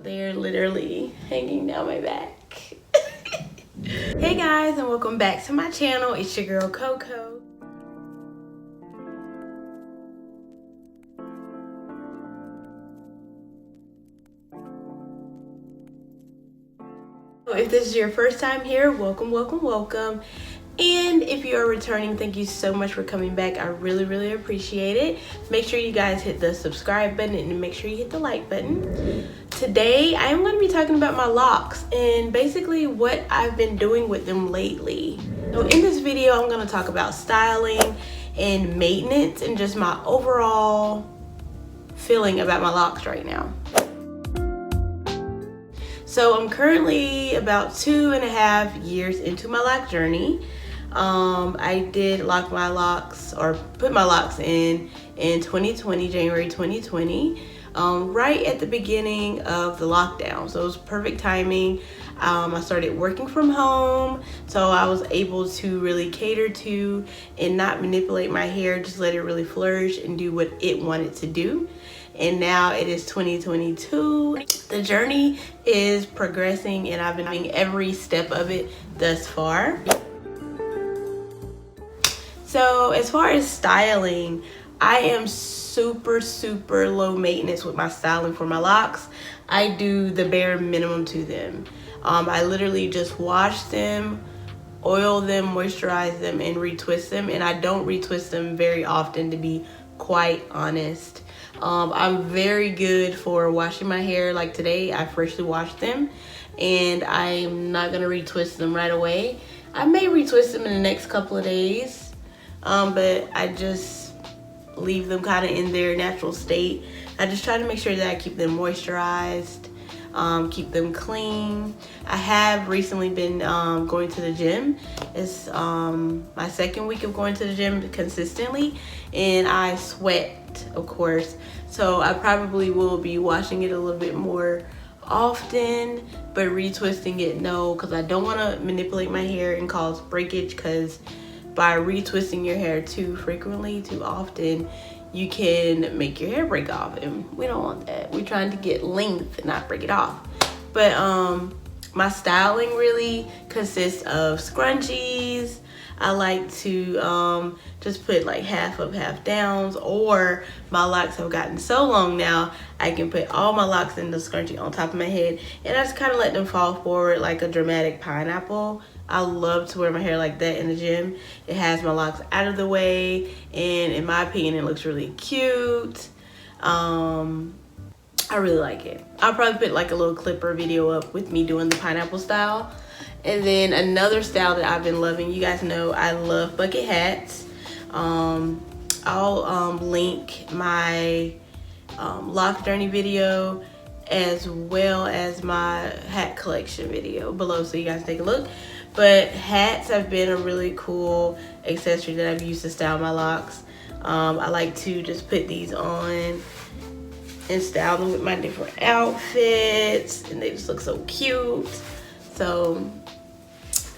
They're literally hanging down my back. Hey guys, and welcome back to my channel. It's your girl Coco. If this is your first time here, welcome, welcome, welcome. And if you are returning, thank you so much for coming back. I really appreciate it. Make sure you guys hit the subscribe button and make sure you hit the like button. Today, I am going to be talking about my locks and basically what I've been doing with them lately. So in this video, I'm going to talk about styling and maintenance and just my overall feeling about my locks right now. So I'm currently about 2.5 years into my lock journey. I did lock my locks or put my locks in 2020, January 2020, right at the beginning of the lockdown. So it was perfect timing. I started working from home, so I was able to really cater to and not manipulate my hair, just let it really flourish and do what it wanted to do. And now it is 2022. The journey is progressing and I've been doing every step of it thus far. So as far as styling, I am super low maintenance with my styling for my locks. I do the bare minimum to them. I literally just wash them, oil them, moisturize them, and retwist them. And I don't retwist them very often, to be quite honest. I'm very good for washing my hair. Like today, I freshly washed them and I'm not gonna retwist them right away. I may retwist them in the next couple of days. But I just leave them kind of in their natural state. I just try to make sure that I keep them moisturized, keep them clean. I have recently been going to the gym. It's my second week of going to the gym consistently, and I sweat, of course. So I probably will be washing it a little bit more often, but retwisting it, no, because I don't want to manipulate my hair and cause breakage, because by retwisting your hair too frequently, too often, you can make your hair break off, and we don't want that. We're trying to get length and not break it off. But my styling really consists of scrunchies. I like to just put like half up, half downs, or my locks have gotten so long now, I can put all my locks in the scrunchie on top of my head, and I just kind of let them fall forward like a dramatic pineapple. I love to wear my hair like that in the gym. It has my locks out of the way, and in my opinion, it looks really cute. I really like it. I'll probably put like a little clipper video up with me doing the pineapple style. And then another style that I've been loving, you guys know I love bucket hats. I'll link my lock journey video as well as my hat collection video below, so you guys take a look. But hats have been a really cool accessory that I've used to style my locks. I like to just put these on and style them with my different outfits, and they just look so cute. So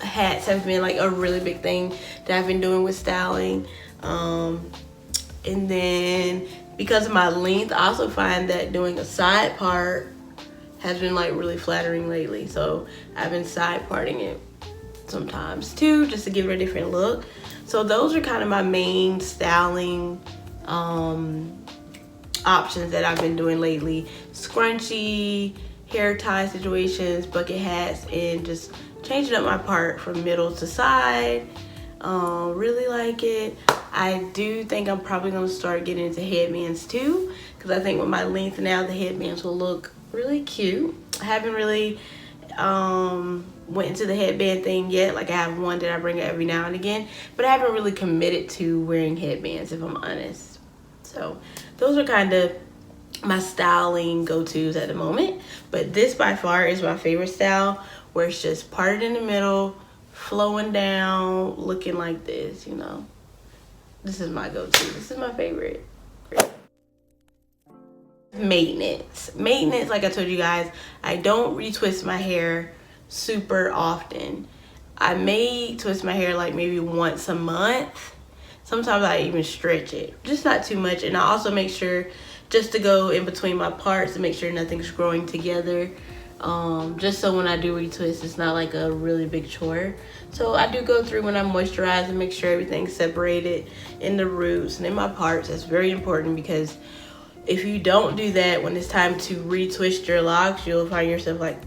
hats have been like a really big thing that I've been doing with styling. And then because of my length, I also find that doing a side part has been like really flattering lately. So I've been side parting it sometimes too, just to give it a different look. So those are kind of my main styling options that I've been doing lately: scrunchie, hair tie situations, bucket hats, and just changing up my part from middle to side. Really like it. I do think I'm probably gonna start getting into headbands too, because I think with my length now, the headbands will look really cute. I haven't really went into the headband thing yet. Like I have one that I bring up every now and again, but I haven't really committed to wearing headbands, if I'm honest. So those are kind of my styling go-tos at the moment. But this by far is my favorite style, where it's just parted in the middle, flowing down, looking like this, you know. This is my go-to. This is my favorite. Maintenance, like I told you guys, I don't retwist my hair super often. I may twist my hair like maybe once a month. Sometimes I even stretch it, just not too much. And I also make sure just to go in between my parts to make sure nothing's growing together. Just so when I do retwist, it's not like a really big chore. So I do go through when I moisturize and make sure everything's separated in the roots and in my parts. That's very important, because if you don't do that when it's time to retwist your locks, you'll find yourself like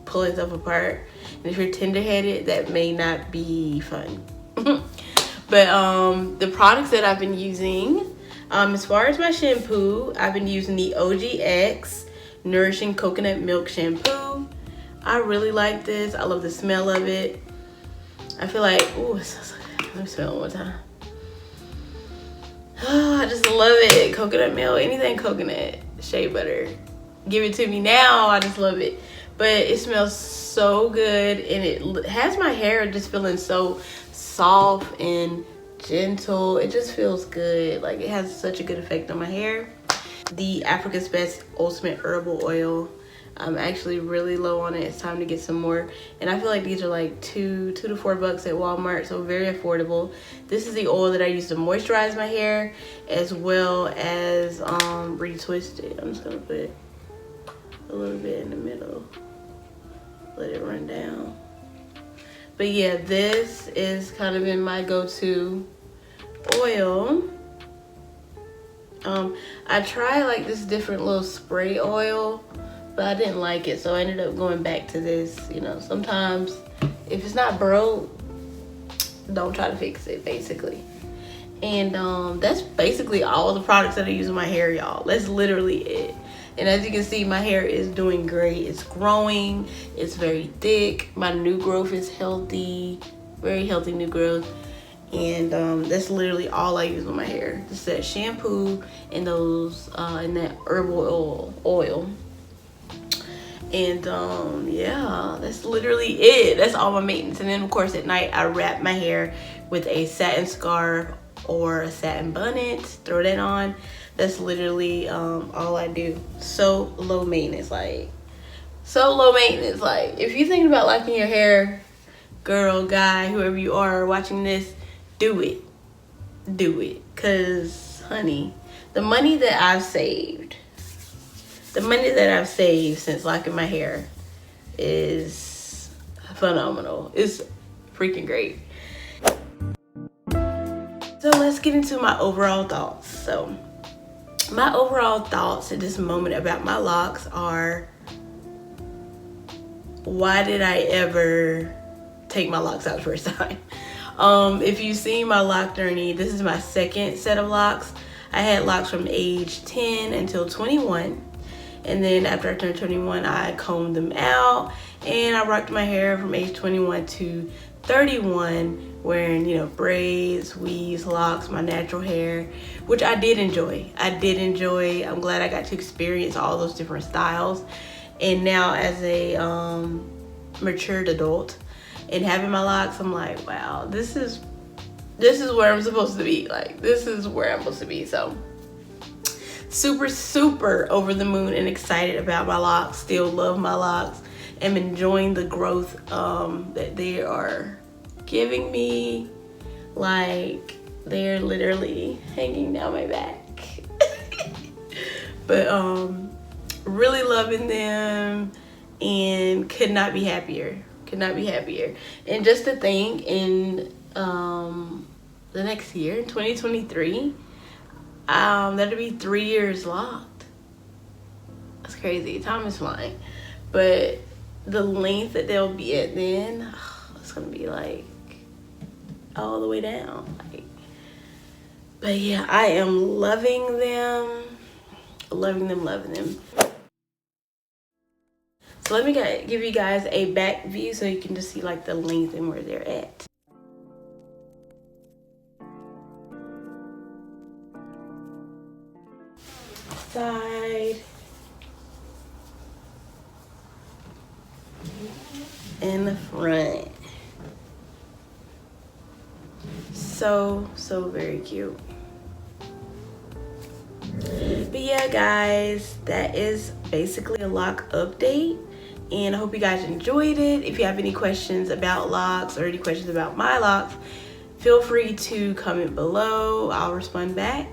pulling stuff apart. And if you're tender-headed, that may not be fun. But the products that I've been using, as far as my shampoo, I've been using the OGX Nourishing Coconut Milk Shampoo. I really like this. I love the smell of it. I feel like, ooh, it smells so good. Let me smell it one time. Oh, I just love it. Coconut milk, anything coconut, shea butter. Give it to me now. I just love it. But it smells so good, and it has my hair just feeling so soft and gentle. It just feels good. Like, it has such a good effect on my hair. The Africa's Best Ultimate Herbal Oil. I'm actually really low on it. It's time to get some more. And I feel like these are like $2 to $4 at Walmart, so very affordable. This is the oil that I use to moisturize my hair as well as retwist it. I'm just gonna put a little bit in the middle. Let it run down. But yeah, this is kind of been my go-to oil. I tried like this different little spray oil, but I didn't like it, so I ended up going back to this. You know, sometimes if it's not broke, don't try to fix it, basically. And that's basically all the products that I use in my hair, y'all. That's literally it. And as you can see, my hair is doing great. It's growing, it's very thick. My new growth is healthy, very healthy new growth. And that's literally all I use with my hair. Just that shampoo and those and that herbal oil. And yeah, that's literally it. That's all my maintenance. And then of course at night I wrap my hair with a satin scarf or a satin bonnet. Throw that on. That's literally all I do. So low maintenance, like so low maintenance. Like if you're thinking about liking your hair, girl, guy, whoever you are watching this, do it. Do it. Cause honey, the money that I've saved since locking my hair is phenomenal. It's freaking great. So let's get into my overall thoughts. So my overall thoughts at this moment about my locks are, why did I ever take my locks out the first time? If you've seen my lock journey, this is my second set of locks. I had locks from age 10 until 21. And then after I turned 21, I combed them out and I rocked my hair from age 21 to 31, wearing, you know, braids, weaves, locks, my natural hair, which I did enjoy. I'm glad I got to experience all those different styles. And now as a matured adult and having my locks, I'm like, wow, this is where I'm supposed to be. Like, this is where I'm supposed to be. So super over the moon and excited about my locks. Still love my locks. Am enjoying the growth that they are giving me. Like, they're literally hanging down my back. But really loving them and could not be happier. And just to think, in the next year, in 2023, that'll be 3 years locked. That's crazy. Time is flying. But the length that they'll be at then, it's gonna be like all the way down. Like, but yeah, I am loving them. Loving them. So let me give you guys a back view so you can just see like the length and where they're at. Side and the front. So very cute. But yeah, guys, that is basically a lock update, and I hope you guys enjoyed it. If you have any questions about locks or any questions about my locks, feel free to comment below. I'll respond back.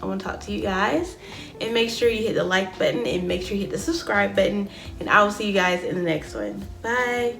I want to talk to you guys. And make sure you hit the like button and make sure you hit the subscribe button. And I will see you guys in the next one. Bye.